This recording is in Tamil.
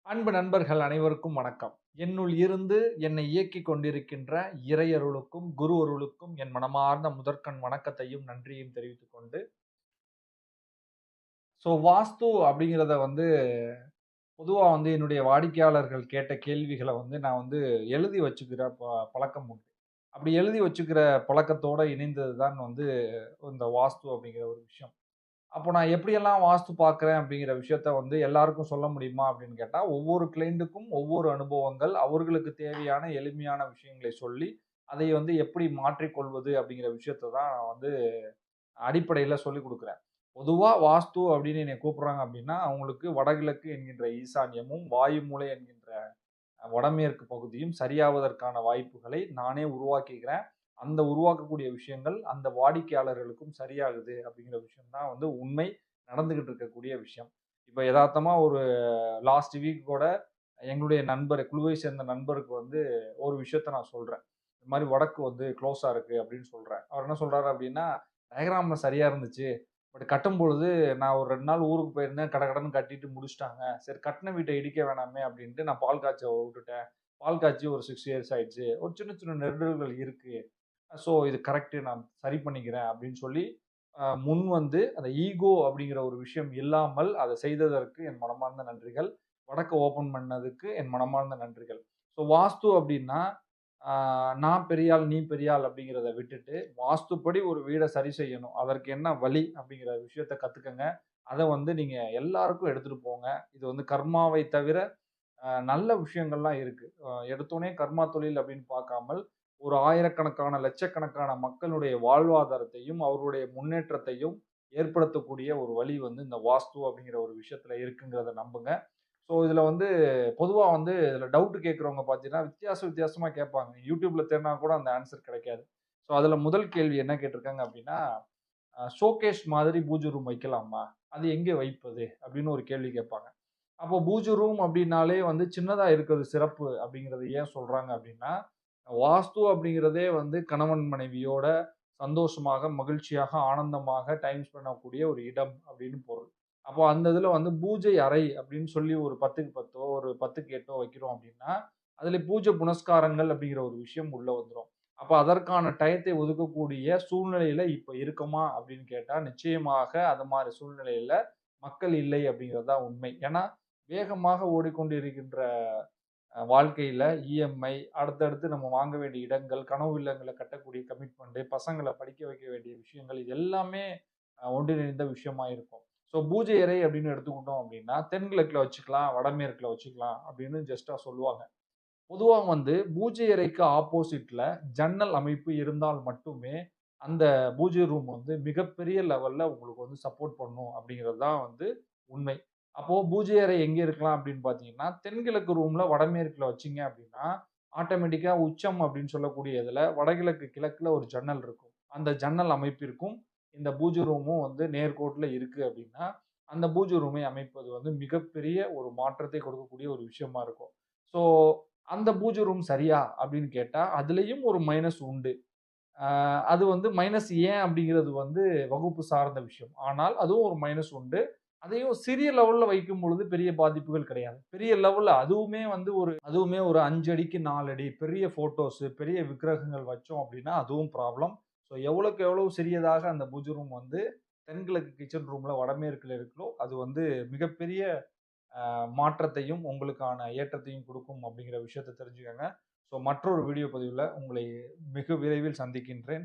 அன்பு நண்பர்கள் அனைவருக்கும் வணக்கம். என்னுள் இருந்து என்னை இயக்கிக் கொண்டிருக்கின்ற இறையருளுக்கும், குரு அருளுக்கும் என் மனமார்ந்த முதற்கண் வணக்கத்தையும், நன்றியையும் தெரிவித்துக் கொண்டு, வாஸ்து அப்படிங்கிறத பொதுவா என்னுடைய வாடிக்கையாளர்கள் கேட்ட கேள்விகள நான் எழுதி வச்சுக்கிற பழக்கம் உண்டு. அப்படி எழுதி வச்சுக்கிற பழக்கத்தோட இணைந்தது தான் இந்த வாஸ்து அப்படிங்கிற ஒரு விஷயம். அப்போ நான் எப்படியெல்லாம் வாஸ்து பார்க்கிறேன் அப்படிங்கிற விஷயத்த எல்லாருக்கும் சொல்ல முடியுமா அப்படின்னு கேட்டா, ஒவ்வொரு கிளையண்டுக்கும் ஒவ்வொரு அனுபவங்கள், அவர்களுக்கு தேவையான எளிமையான விஷயங்களை சொல்லி, அதை எப்படி மாற்றிக் கொள்வது அப்படிங்கிற விஷயத்த தான் நான் அடிப்படையில சொல்லிக் குடுக்குறேன். பொதுவா வாஸ்து அப்படின்னு என்னைய கூப்பிடுறாங்க அப்படின்னா, அவங்களுக்கு வடகிழக்கு என்கின்ற ஈசான்யமும், வாயு மூலை என்கின்ற வடமேற்கு பகுதியும் சரியாவதற்கான வாய்ப்புகளை நானே உருவாக்கிக்கிறேன். அந்த உருவாக்கக்கூடிய விஷயங்கள் அந்த வாடிக்கையாளர்களுக்கும் சரியாகுது அப்படிங்கிற விஷயம் தான் உண்மை. நடந்துகிட்டு இருக்கக்கூடிய விஷயம். இப்ப எதார்த்தமா ஒரு லாஸ்ட் வீக் கூட எங்களுடைய நண்பர், குழுவை சேர்ந்த நண்பருக்கு ஒரு விஷயத்த நான் சொல்றேன். இந்த மாரி வடக்கு குளோஸா இருக்கு அப்படின்னு சொல்றேன். அவர் என்ன சொல்றாரு அப்படின்னா, "டயகிராம்ல சரியா இருந்துச்சு. பட் கட்டும்பொழுது நான் ஒரு 2 நாள் ஊருக்கு போயிருந்தேன். கடகடன்னு கட்டிட்டு முடிச்சுட்டாங்க. சரி கட்டுன வீட்ட இடிக்க வேணாமே அப்படின்ட்டு நான் பால் காய்ச்ச விட்டுட்டேன். பால் காய்ச்சி ஒரு 6 இயர்ஸ் ஆயிடுச்சு. ஒரு சின்ன சின்ன நெருடல்கள் இருக்கு. இது கரெக்ட்டு நான் சரி பண்ணிக்கிறேன்" அப்படின்னு சொல்லி முன் அந்த ஈகோ அப்படிங்கிற ஒரு விஷயம் இல்லாமல் அத செய்ததற்கு என் மனமார்ந்த நன்றிகள். வடக்க ஓப்பன் பண்ணதுக்கு என் மனமார்ந்த நன்றிகள். வாஸ்து அப்படின்னா, ஆ நான் பெரிய ஆள், நீ பெரிய ஆள் அப்படிங்கிறத விட்டுட்டு, வாஸ்துப்படி ஒரு வீட சரி செய்யணும். அதற்கு என்ன வழி அப்படிங்கிற விஷயத்த கத்துக்கங்க. அத நீங்க எல்லாருக்கும் எடுத்துட்டு போங்க. இது கர்மாவை தவிர நல்ல விஷயங்கள்லாம் இருக்கு. எடுத்தோனே கர்மா தொழில் அப்படின்னு பார்க்காமல், ஒரு ஆயிரக்கணக்கான, லட்சக்கணக்கான மக்களுடைய வாழ்வாதாரத்தையும், அவர்களுடைய முன்னேற்றத்தையும் ஏற்படுத்தக்கூடிய ஒரு வழி இந்த வாஸ்து அப்படிங்கிற ஒரு விஷயத்துல இருக்குங்கிறத நம்புங்க. இதுல பொதுவா இதுல டவுட் கேட்கிறவங்க பார்த்தீங்கன்னா, வித்தியாசமா கேட்பாங்க. YouTubeல தேடுனா கூட அந்த ஆன்சர் கிடைக்காது. அதுல முதல் கேள்வி என்ன கேட்டிருக்காங்க அப்படின்னா, ஷோகேஸ் மாதிரி பூஜை ரூம் வைக்கலாமா? அது எங்கே வைப்பது? அப்படின்னு ஒரு கேள்வி கேட்பாங்க. அப்போ பூஜை ரூம் அப்படின்னாலே சின்னதா இருக்கிறது சிறப்பு அப்படிங்கிறத ஏன் சொல்றாங்க அப்படின்னா, வாஸ்து அப்படிங்கிறதே கணவன் மனைவியோட சந்தோஷமாக, மகிழ்ச்சியாக, ஆனந்தமாக டைம் ஸ்பெண்ட் பண்ணக்கூடிய ஒரு இடம் அப்படின்னு பொருள். அப்போ அந்த இதுல பூஜை அறை அப்படின்னு சொல்லி ஒரு 10க்கு 10ஓ, ஒரு 10க்கு 8ஓ வைக்கிறோம் அப்படின்னா, அதுல பூஜை புனஸ்காரங்கள் அப்படிங்கிற ஒரு விஷயம் உள்ள வந்துரும். அப்ப அதற்கான டயத்தை ஒதுக்கக்கூடிய சூழ்நிலையில இப்ப இருக்கோமா அப்படின்னு கேட்டா, நிச்சயமாக அது மாரி சூழ்நிலையில மக்கள் இல்லை அப்படிங்கிறது தான் உண்மை. ஏன்னா, வேகமாக ஓடிக்கொண்டிருக்கின்ற வாழ்க்கையில இஎம்ஐ, அடுத்தடுத்து நம்ம வாங்க வேண்டிய இடங்கள், கனவு இல்லங்கள கட்டக்கூடிய கமிட்மெண்ட், பசங்கள படிக்க வைக்க வேண்டிய விஷயங்கள், இது எல்லாமே ஒன்றிணைந்த விஷயமா இருக்கும். பூஜை அறை அப்படின்னு எடுத்துக்கிட்டோம் அப்படின்னா, தென்கிழக்குல வச்சுக்கலாம், வடமேற்குல வச்சுக்கலாம் அப்படின்னு ஜஸ்ட்டா சொல்லுவாங்க. பொதுவா பூஜை அறைக்கு ஆப்போசிட்ல ஜன்னல் அமைப்பு இருந்தால் மட்டுமே, அந்த பூஜை ரூம் மிகப்பெரிய லெவல்ல உங்களுக்கு சப்போர்ட் பண்ணும் அப்படிங்கிறது தான் உண்மை. அப்போ பூஜை அறை எங்க இருக்கலாம் அப்படின்னு பார்த்தீங்கன்னா, தென்கிழக்கு ரூம்ல வடமேற்குல வச்சீங்க அப்படின்னா, ஆட்டோமேட்டிக்கா உச்சம் அப்படின்னு சொல்லக்கூடிய இதுல வடகிழக்கு கிழக்குல ஒரு ஜன்னல் இருக்கும். அந்த ஜன்னல் அமைப்பிற்கும் இந்த பூஜை ரூமும் நேர்கோட்டுல இருக்கு அப்படின்னா, அந்த பூஜை ரூமை அமைப்பது மிகப்பெரிய ஒரு மாற்றத்தை கொடுக்கக்கூடிய ஒரு விஷயமா இருக்கும். ஸோ அந்த பூஜை ரூம் சரியா? அப்படின்னு கேட்டா, அதிலயும் ஒரு மைனஸ் உண்டு. அ அது மைனஸ் ஏன் அப்படிங்கிறது வகுப்பு சார்ந்த விஷயம். ஆனால் அதுவும் ஒரு மைனஸ் உண்டு. அதையும் சிறிய லெவல்ல வைக்கும்பொழுது பெரிய பாதிப்புகள் கிடையாது. பெரிய லெவல்ல அதுவுமே ஒரு 5 அடிக்கு 4 அடி பெரிய ஃபோட்டோஸ், பெரிய விக்கிரகங்கள் வச்சோம் அப்படின்னா, அதுவும் ப்ராப்ளம். எவ்வளவுக்கு எவ்வளவு சிறியதாக அந்த பூஜை ரூம் தென்கிழக்கு கிச்சன் ரூம்ல வடமேற்குல இருக்கோ, அது மிகப்பெரிய மாற்றத்தையும், உங்களுக்கான ஏற்றத்தையும் குடுக்கும் அப்படிங்கிற விஷயத்த தெரிஞ்சுக்கங்க. மற்றொரு வீடியோ பதிவுல உங்களை மிக விரைவில் சந்திக்கின்றேன்.